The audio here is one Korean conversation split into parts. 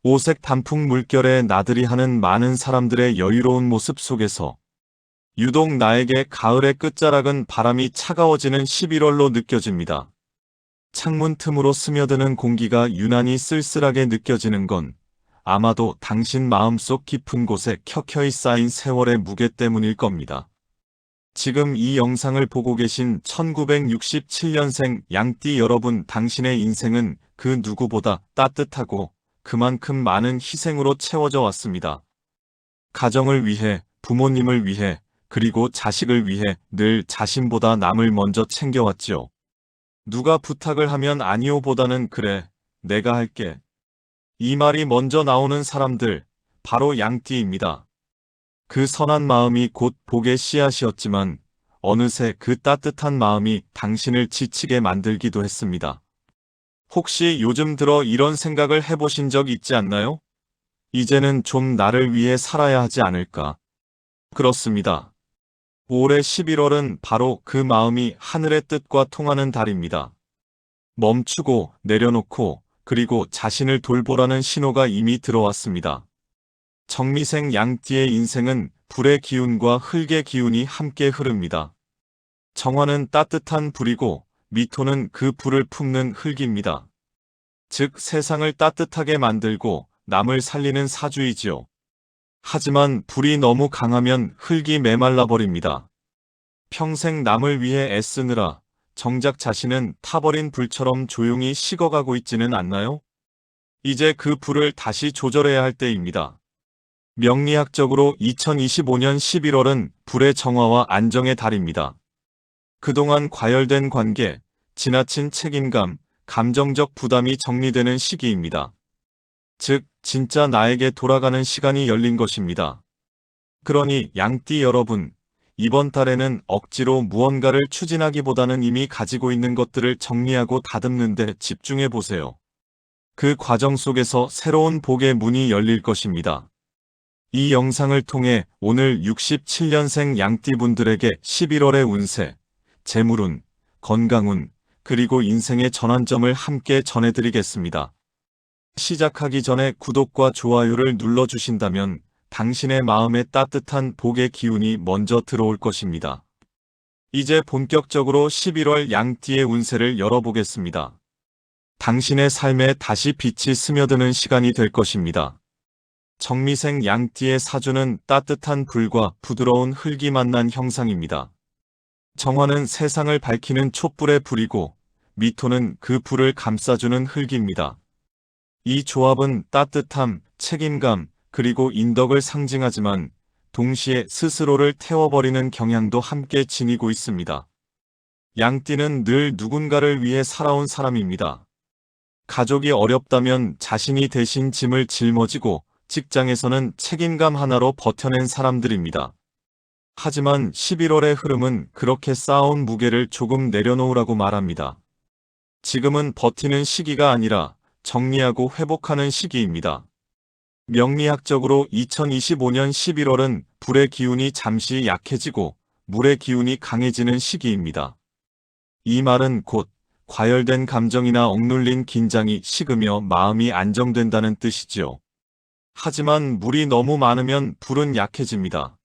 오색 단풍 물결에 나들이 하는 많은 사람들의 여유로운 모습 속에서 유독 나에게 가을의 끝자락은 바람이 차가워지는 11월로 느껴집니다. 창문 틈으로 스며드는 공기가 유난히 쓸쓸하게 느껴지는 건 아마도 당신 마음속 깊은 곳에 켜켜이 쌓인 세월의 무게 때문일 겁니다. 지금 이 영상을 보고 계신 1967년생 양띠 여러분, 당신의 인생은 그 누구보다 따뜻하고 그만큼 많은 희생으로 채워져 왔습니다. 가정을 위해, 부모님을 위해, 그리고 자식을 위해 늘 자신보다 남을 먼저 챙겨왔지요. 누가 부탁을 하면 아니요 보다는 그래, 내가 할게. 이 말이 먼저 나오는 사람들, 바로 양띠입니다. 그 선한 마음이 곧 복의 씨앗이었지만 어느새 그 따뜻한 마음이 당신을 지치게 만들기도 했습니다. 혹시 요즘 들어 이런 생각을 해보신 적 있지 않나요? 이제는 좀 나를 위해 살아야 하지 않을까? 그렇습니다. 올해 11월은 바로 그 마음이 하늘의 뜻과 통하는 달입니다. 멈추고 내려놓고 그리고 자신을 돌보라는 신호가 이미 들어왔습니다. 정미생 양띠의 인생은 불의 기운과 흙의 기운이 함께 흐릅니다. 정화는 따뜻한 불이고 미토는 그 불을 품는 흙입니다. 즉 세상을 따뜻하게 만들고 남을 살리는 사주이지요. 하지만 불이 너무 강하면 흙이 메말라 버립니다. 평생 남을 위해 애쓰느라 정작 자신은 타버린 불처럼 조용히 식어가고 있지는 않나요? 이제 그 불을 다시 조절해야 할 때입니다. 명리학적으로 2025년 11월은 불의 정화와 안정의 달입니다. 그동안 과열된 관계, 지나친 책임감, 감정적 부담이 정리되는 시기입니다. 즉, 진짜 나에게 돌아가는 시간이 열린 것입니다. 그러니 양띠 여러분, 이번 달에는 억지로 무언가를 추진하기보다는 이미 가지고 있는 것들을 정리하고 다듬는 데 집중해 보세요. 그 과정 속에서 새로운 복의 문이 열릴 것입니다. 이 영상을 통해 오늘 67년생 양띠분들에게 11월의 운세, 재물운, 건강운, 그리고 인생의 전환점을 함께 전해드리겠습니다. 시작하기 전에 구독과 좋아요를 눌러주신다면 당신의 마음에 따뜻한 복의 기운이 먼저 들어올 것입니다. 이제 본격적으로 11월 양띠의 운세를 열어보겠습니다. 당신의 삶에 다시 빛이 스며드는 시간이 될 것입니다. 정미생 양띠의 사주는 따뜻한 불과 부드러운 흙이 만난 형상입니다. 정화는 세상을 밝히는 촛불의 불이고 미토는 그 불을 감싸주는 흙입니다. 이 조합은 따뜻함, 책임감, 그리고 인덕을 상징하지만 동시에 스스로를 태워버리는 경향도 함께 지니고 있습니다. 양띠는 늘 누군가를 위해 살아온 사람입니다. 가족이 어렵다면 자신이 대신 짐을 짊어지고 직장에서는 책임감 하나로 버텨낸 사람들입니다. 하지만 11월의 흐름은 그렇게 쌓아온 무게를 조금 내려놓으라고 말합니다. 지금은 버티는 시기가 아니라 정리하고 회복하는 시기입니다. 명리학적으로 2025년 11월은 불의 기운이 잠시 약해지고 물의 기운이 강해지는 시기입니다. 이 말은 곧 과열된 감정이나 억눌린 긴장이 식으며 마음이 안정된다는 뜻이지요. 하지만 물이 너무 많으면 불은 약해집니다.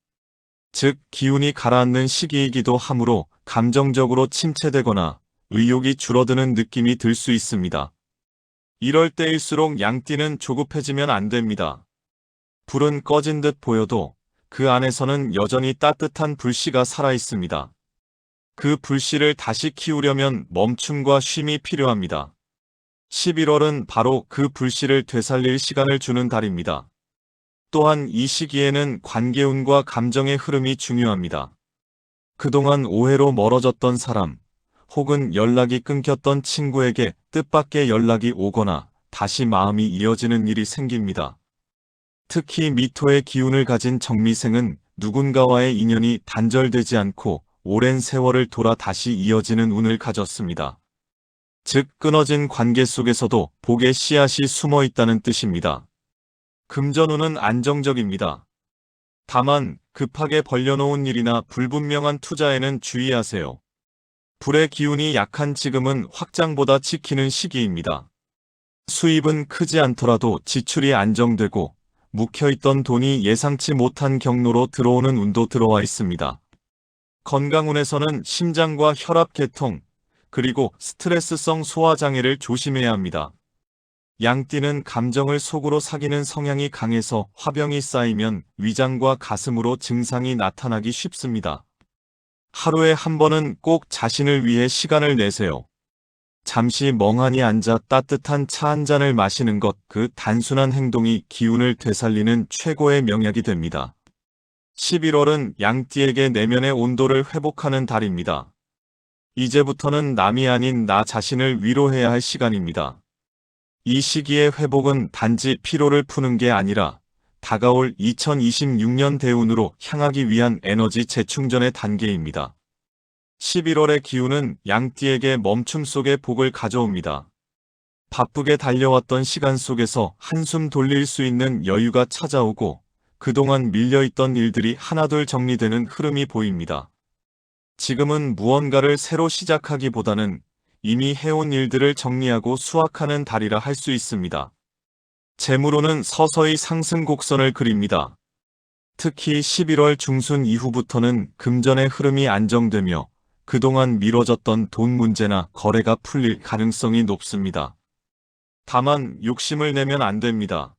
즉, 기운이 가라앉는 시기이기도 하므로 감정적으로 침체되거나 의욕이 줄어드는 느낌이 들 수 있습니다. 이럴 때일수록 양띠는 조급해지면 안 됩니다. 불은 꺼진 듯 보여도 그 안에서는 여전히 따뜻한 불씨가 살아있습니다. 그 불씨를 다시 키우려면 멈춤과 쉼이 필요합니다. 11월은 바로 그 불씨를 되살릴 시간을 주는 달입니다. 또한 이 시기에는 관계운과 감정의 흐름이 중요합니다. 그동안 오해로 멀어졌던 사람, 혹은 연락이 끊겼던 친구에게 뜻밖의 연락이 오거나 다시 마음이 이어지는 일이 생깁니다. 특히 미토의 기운을 가진 정미생은 누군가와의 인연이 단절되지 않고 오랜 세월을 돌아 다시 이어지는 운을 가졌습니다. 즉, 끊어진 관계 속에서도 복의 씨앗이 숨어 있다는 뜻입니다. 금전운은 안정적입니다. 다만 급하게 벌려놓은 일이나 불분명한 투자에는 주의하세요. 불의 기운이 약한 지금은 확장보다 지키는 시기입니다. 수입은 크지 않더라도 지출이 안정되고 묵혀있던 돈이 예상치 못한 경로로 들어오는 운도 들어와 있습니다. 건강운에서는 심장과 혈압 개통, 그리고 스트레스성 소화장애를 조심해야 합니다. 양띠는 감정을 속으로 사귀는 성향이 강해서 화병이 쌓이면 위장과 가슴으로 증상이 나타나기 쉽습니다. 하루에 한 번은 꼭 자신을 위해 시간을 내세요. 잠시 멍하니 앉아 따뜻한 차 한 잔을 마시는 것, 그 단순한 행동이 기운을 되살리는 최고의 명약이 됩니다. 11월은 양띠에게 내면의 온도를 회복하는 달입니다. 이제부터는 남이 아닌 나 자신을 위로해야 할 시간입니다. 이 시기의 회복은 단지 피로를 푸는 게 아니라 다가올 2026년 대운으로 향하기 위한 에너지 재충전의 단계입니다. 11월의 기운은 양띠에게 멈춤 속의 복을 가져옵니다. 바쁘게 달려왔던 시간 속에서 한숨 돌릴 수 있는 여유가 찾아오고 그동안 밀려있던 일들이 하나둘 정리되는 흐름이 보입니다. 지금은 무언가를 새로 시작하기보다는 이미 해온 일들을 정리하고 수확하는 달이라 할 수 있습니다. 재물운은 서서히 상승 곡선을 그립니다. 특히 11월 중순 이후부터는 금전의 흐름이 안정되며 그동안 미뤄졌던 돈 문제나 거래가 풀릴 가능성이 높습니다. 다만 욕심을 내면 안 됩니다.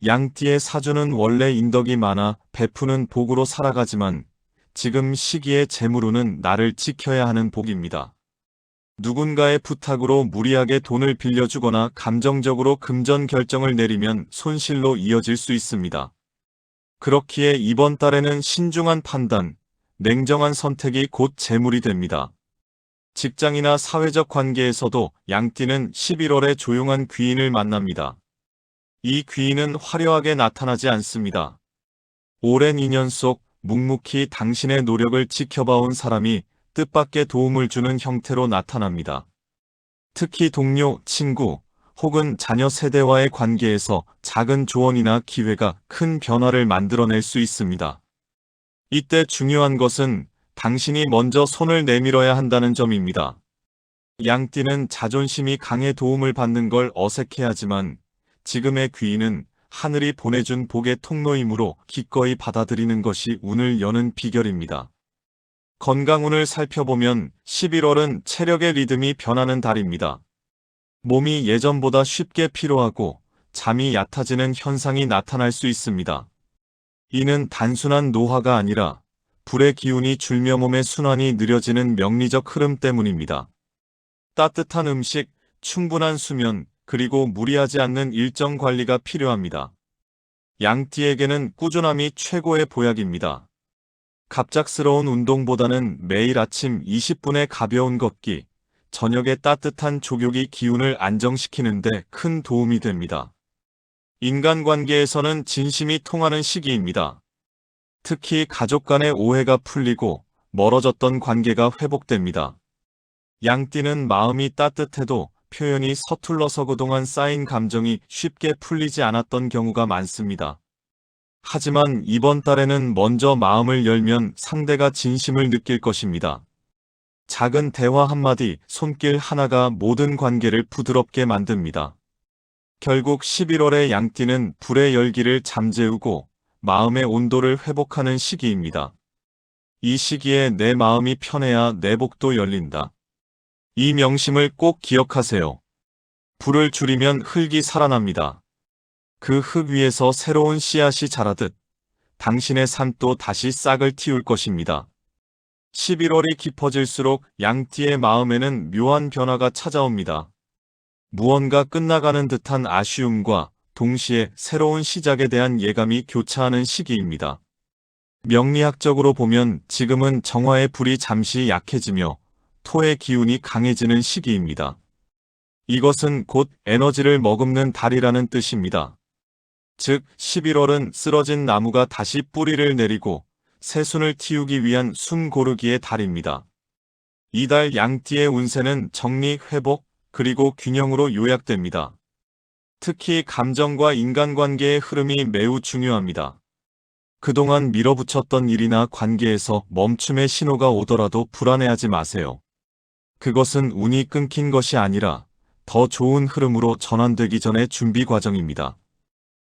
양띠의 사주는 원래 인덕이 많아 베푸는 복으로 살아가지만 지금 시기의 재물운은 나를 지켜야 하는 복입니다. 누군가의 부탁으로 무리하게 돈을 빌려주거나 감정적으로 금전 결정을 내리면 손실로 이어질 수 있습니다. 그렇기에 이번 달에는 신중한 판단, 냉정한 선택이 곧 재물이 됩니다. 직장이나 사회적 관계에서도 양띠는 11월에 조용한 귀인을 만납니다. 이 귀인은 화려하게 나타나지 않습니다. 오랜 인연 속 묵묵히 당신의 노력을 지켜봐온 사람이 뜻밖의 도움을 주는 형태로 나타납니다. 특히 동료, 친구, 혹은 자녀 세대와의 관계에서 작은 조언이나 기회가 큰 변화를 만들어낼 수 있습니다. 이때 중요한 것은 당신이 먼저 손을 내밀어야 한다는 점입니다. 양띠는 자존심이 강해 도움을 받는 걸 어색해하지만 지금의 귀인은 하늘이 보내준 복의 통로이므로 기꺼이 받아들이는 것이 운을 여는 비결입니다. 건강운을 살펴보면 11월은 체력의 리듬이 변하는 달입니다. 몸이 예전보다 쉽게 피로하고 잠이 얕아지는 현상이 나타날 수 있습니다. 이는 단순한 노화가 아니라 불의 기운이 줄며 몸의 순환이 느려지는 명리적 흐름 때문입니다. 따뜻한 음식, 충분한 수면, 그리고 무리하지 않는 일정 관리가 필요합니다. 양띠에게는 꾸준함이 최고의 보약입니다. 갑작스러운 운동보다는 매일 아침 20분의 가벼운 걷기, 저녁에 따뜻한 족욕이 기운을 안정시키는 데 큰 도움이 됩니다. 인간관계에서는 진심이 통하는 시기입니다. 특히 가족 간의 오해가 풀리고 멀어졌던 관계가 회복됩니다. 양띠는 마음이 따뜻해도 표현이 서툴러서 그동안 쌓인 감정이 쉽게 풀리지 않았던 경우가 많습니다. 하지만 이번 달에는 먼저 마음을 열면 상대가 진심을 느낄 것입니다. 작은 대화 한마디, 손길 하나가 모든 관계를 부드럽게 만듭니다. 결국 11월의 양띠는 불의 열기를 잠재우고 마음의 온도를 회복하는 시기입니다. 이 시기에 내 마음이 편해야 내 복도 열린다. 이 명심을 꼭 기억하세요. 불을 줄이면 흙이 살아납니다. 그 흙 위에서 새로운 씨앗이 자라듯 당신의 삶도 다시 싹을 틔울 것입니다. 11월이 깊어질수록 양띠의 마음에는 묘한 변화가 찾아옵니다. 무언가 끝나가는 듯한 아쉬움과 동시에 새로운 시작에 대한 예감이 교차하는 시기입니다. 명리학적으로 보면 지금은 정화의 불이 잠시 약해지며 토의 기운이 강해지는 시기입니다. 이것은 곧 에너지를 머금는 달이라는 뜻입니다. 즉 11월은 쓰러진 나무가 다시 뿌리를 내리고 새순을 틔우기 위한 숨 고르기의 달입니다. 이달 양띠의 운세는 정리, 회복, 그리고 균형으로 요약됩니다. 특히 감정과 인간관계의 흐름이 매우 중요합니다. 그동안 밀어붙였던 일이나 관계에서 멈춤의 신호가 오더라도 불안해하지 마세요. 그것은 운이 끊긴 것이 아니라 더 좋은 흐름으로 전환되기 전의 준비 과정입니다.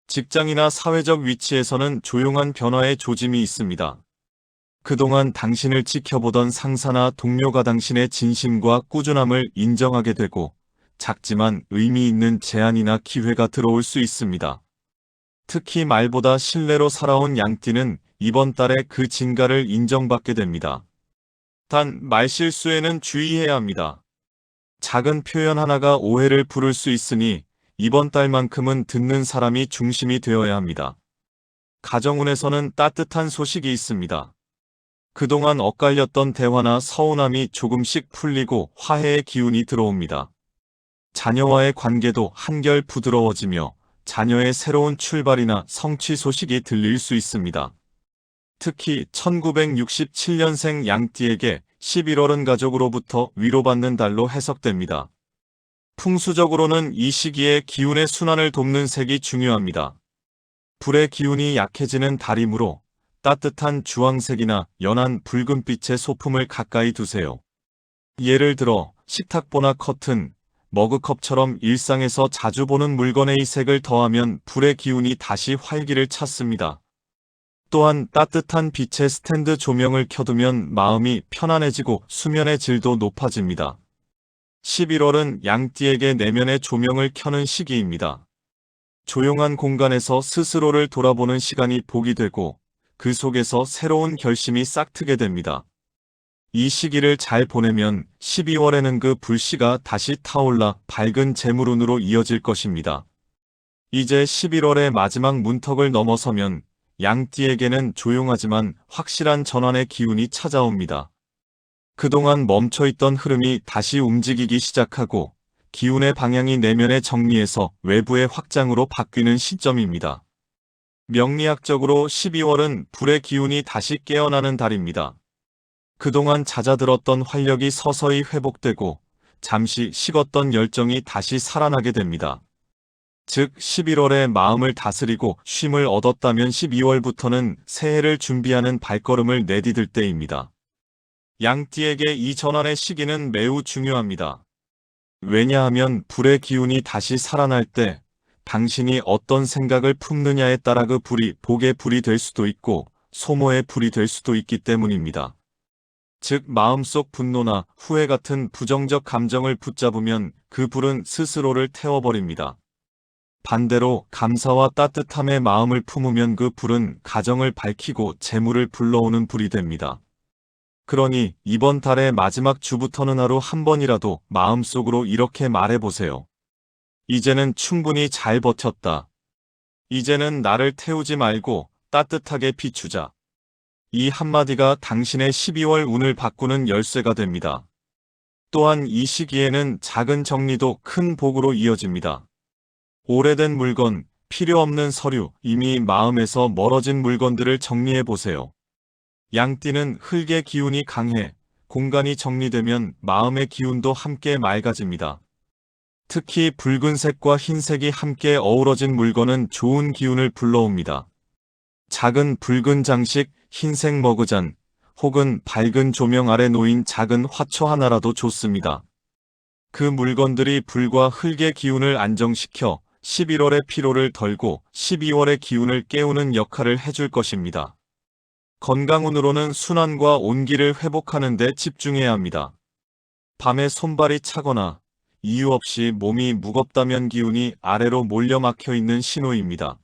직장이나 사회적 위치에서는 조용한 변화의 조짐이 있습니다. 그동안 당신을 지켜보던 상사나 동료가 당신의 진심과 꾸준함을 인정하게 되고 작지만 의미 있는 제안이나 기회가 들어올 수 있습니다. 특히 말보다 신뢰로 살아온 양띠는 이번 달에 그 진가를 인정받게 됩니다. 단, 말실수에는 주의해야 합니다. 작은 표현 하나가 오해를 부를 수 있으니 이번 달만큼은 듣는 사람이 중심이 되어야 합니다. 가정운에서는 따뜻한 소식이 있습니다. 그동안 엇갈렸던 대화나 서운함이 조금씩 풀리고 화해의 기운이 들어옵니다. 자녀와의 관계도 한결 부드러워지며 자녀의 새로운 출발이나 성취 소식이 들릴 수 있습니다. 특히 1967년생 양띠에게 11월은 가족으로부터 위로받는 달로 해석됩니다. 풍수적으로는 이 시기에 기운의 순환을 돕는 색이 중요합니다. 불의 기운이 약해지는 달이므로 따뜻한 주황색이나 연한 붉은빛의 소품을 가까이 두세요. 예를 들어 식탁보나 커튼, 머그컵처럼 일상에서 자주 보는 물건에 이 색을 더하면 불의 기운이 다시 활기를 찾습니다. 또한 따뜻한 빛의 스탠드 조명을 켜두면 마음이 편안해지고 수면의 질도 높아집니다. 11월은 양띠에게 내면의 조명을 켜는 시기입니다. 조용한 공간에서 스스로를 돌아보는 시간이 복이 되고 그 속에서 새로운 결심이 싹트게 됩니다. 이 시기를 잘 보내면 12월에는 그 불씨가 다시 타올라 밝은 재물운으로 이어질 것입니다. 이제 11월의 마지막 문턱을 넘어서면 양띠에게는 조용하지만 확실한 전환의 기운이 찾아옵니다. 그동안 멈춰있던 흐름이 다시 움직이기 시작하고 기운의 방향이 내면의 정리에서 외부의 확장으로 바뀌는 시점입니다. 명리학적으로 12월은 불의 기운이 다시 깨어나는 달입니다. 그동안 잦아들었던 활력이 서서히 회복되고 잠시 식었던 열정이 다시 살아나게 됩니다. 즉 11월에 마음을 다스리고 쉼을 얻었다면 12월부터는 새해를 준비하는 발걸음을 내디딜 때입니다. 양띠에게 이 전환의 시기는 매우 중요합니다. 왜냐하면 불의 기운이 다시 살아날 때 당신이 어떤 생각을 품느냐에 따라 그 불이 복의 불이 될 수도 있고 소모의 불이 될 수도 있기 때문입니다. 즉 마음속 분노나 후회 같은 부정적 감정을 붙잡으면 그 불은 스스로를 태워버립니다. 반대로 감사와 따뜻함의 마음을 품으면 그 불은 가정을 밝히고 재물을 불러오는 불이 됩니다. 그러니 이번 달의 마지막 주부터는 하루 한 번이라도 마음속으로 이렇게 말해보세요. 이제는 충분히 잘 버텼다. 이제는 나를 태우지 말고 따뜻하게 비추자. 이 한마디가 당신의 12월 운을 바꾸는 열쇠가 됩니다. 또한 이 시기에는 작은 정리도 큰 복으로 이어집니다. 오래된 물건, 필요 없는 서류, 이미 마음에서 멀어진 물건들을 정리해보세요. 양띠는 흙의 기운이 강해 공간이 정리되면 마음의 기운도 함께 맑아집니다. 특히 붉은색과 흰색이 함께 어우러진 물건은 좋은 기운을 불러옵니다. 작은 붉은 장식, 흰색 머그잔, 혹은 밝은 조명 아래 놓인 작은 화초 하나라도 좋습니다. 그 물건들이 불과 흙의 기운을 안정시켜 11월의 피로를 덜고 12월의 기운을 깨우는 역할을 해줄 것입니다. 건강운으로는 순환과 온기를 회복하는 데 집중해야 합니다. 밤에 손발이 차거나 이유 없이 몸이 무겁다면 기운이 아래로 몰려 막혀 있는 신호입니다.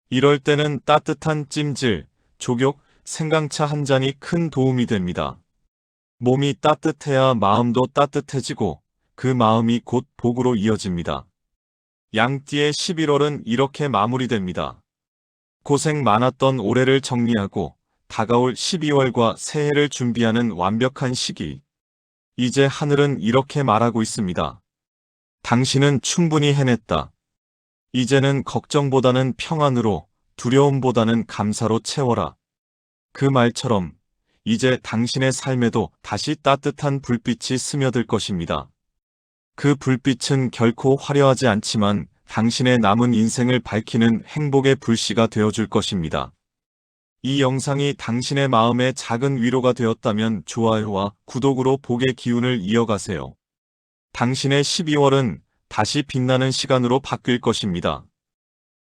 이럴 때는 따뜻한 찜질, 족욕, 생강차 한 잔이 큰 도움이 됩니다. 몸이 따뜻해야 마음도 따뜻해지고 그 마음이 곧 복으로 이어집니다. 양띠의 11월은 이렇게 마무리됩니다. 고생 많았던 올해를 정리하고 다가올 12월과 새해를 준비하는 완벽한 시기. 이제 하늘은 이렇게 말하고 있습니다. 당신은 충분히 해냈다. 이제는 걱정보다는 평안으로, 두려움보다는 감사로 채워라. 그 말처럼 이제 당신의 삶에도 다시 따뜻한 불빛이 스며들 것입니다. 그 불빛은 결코 화려하지 않지만 당신의 남은 인생을 밝히는 행복의 불씨가 되어줄 것입니다. 이 영상이 당신의 마음에 작은 위로가 되었다면 좋아요와 구독으로 복의 기운을 이어가세요. 당신의 12월은 다시 빛나는 시간으로 바뀔 것입니다.